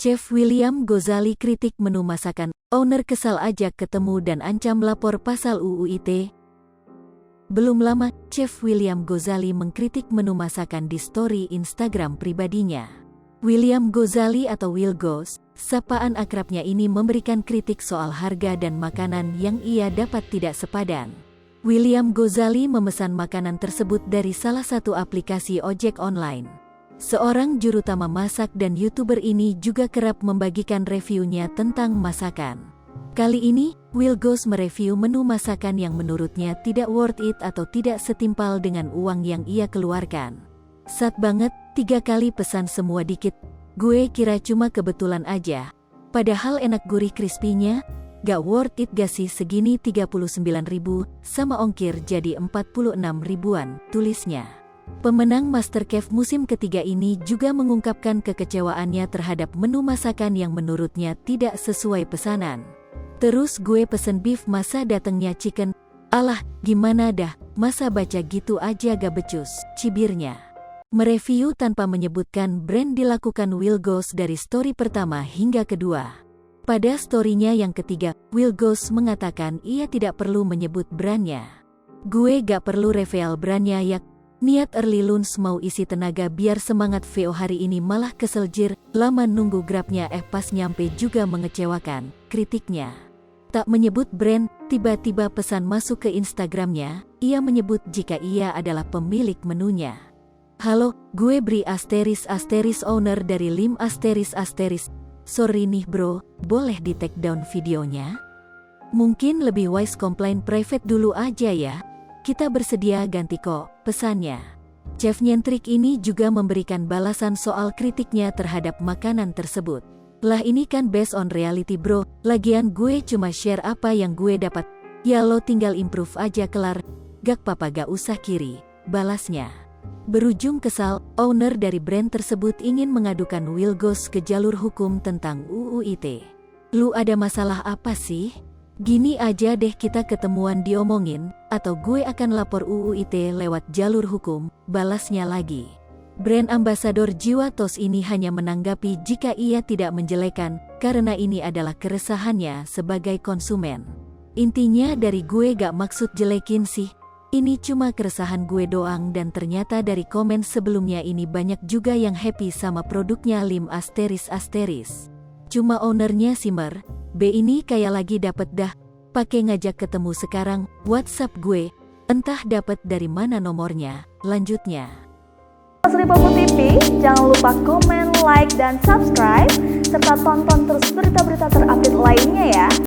Chef William Gozali kritik menu masakan, owner kesal ajak ketemu dan ancam lapor pasal UU ITE. Belum lama, Chef William Gozali mengkritik menu masakan di story Instagram pribadinya. William Gozali atau Will Goz, sapaan akrabnya ini memberikan kritik soal harga dan makanan yang ia dapat tidak sepadan. William Gozali memesan makanan tersebut dari salah satu aplikasi ojek online. Seorang jurutama masak dan YouTuber ini juga kerap membagikan reviewnya tentang masakan. Kali ini, Will Goz mereview menu masakan yang menurutnya tidak worth it atau tidak setimpal dengan uang yang ia keluarkan. Sat banget, 3 kali pesan semua dikit. Gue kira cuma kebetulan aja. Padahal enak gurih crispy-nya. Gak worth it gak sih segini 39.000, sama ongkir jadi 46 ribuan, tulisnya. Pemenang MasterChef musim ketiga ini juga mengungkapkan kekecewaannya terhadap menu masakan yang menurutnya tidak sesuai pesanan. Terus gue pesen beef masa datengnya chicken. Alah, gimana dah, masa baca gitu aja gak becus, cibirnya. Mereview tanpa menyebutkan brand dilakukan Will Goz dari story pertama hingga kedua. Pada storynya yang ketiga, Will Goz mengatakan ia tidak perlu menyebut brandnya. Gue gak perlu reveal brandnya ya. Niat early lunch mau isi tenaga biar semangat VO hari ini malah kesel jir, lama nunggu grabnya pas nyampe juga mengecewakan, kritiknya. Tak menyebut brand, tiba-tiba pesan masuk ke Instagramnya, ia menyebut jika ia adalah pemilik menunya. Halo, gue Bri ** owner dari Lim ***. Sorry nih bro, boleh di take down videonya? Mungkin lebih wise komplain private dulu aja ya. Kita bersedia ganti kok, pesannya. Chef nyentrik ini juga memberikan balasan soal kritiknya terhadap makanan tersebut. Lah ini kan based on reality bro, lagian gue cuma share apa yang gue dapat. Ya lo tinggal improve aja kelar, gak papa gak usah kiri, balasnya. Berujung kesal, owner dari brand tersebut ingin mengadukan Will Goz ke jalur hukum tentang UU ITE. Lu ada masalah apa sih? Gini aja deh kita ketemuan diomongin, atau gue akan lapor UU ITE lewat jalur hukum, balasnya lagi. Brand ambasador Jiwa Tos ini hanya menanggapi jika ia tidak menjelekan, karena ini adalah keresahannya sebagai konsumen. Intinya dari gue gak maksud jelekin sih, ini cuma keresahan gue doang dan ternyata dari komen sebelumnya ini banyak juga yang happy sama produknya Lim ***. Cuma ownernya Simmer, B ini kayak lagi dapet dah, pakai ngajak ketemu sekarang, WhatsApp gue, entah dapet dari mana nomornya, lanjutnya. Sri Popo TV, jangan lupa komen, like, dan subscribe, serta tonton terus berita-berita terupdate lainnya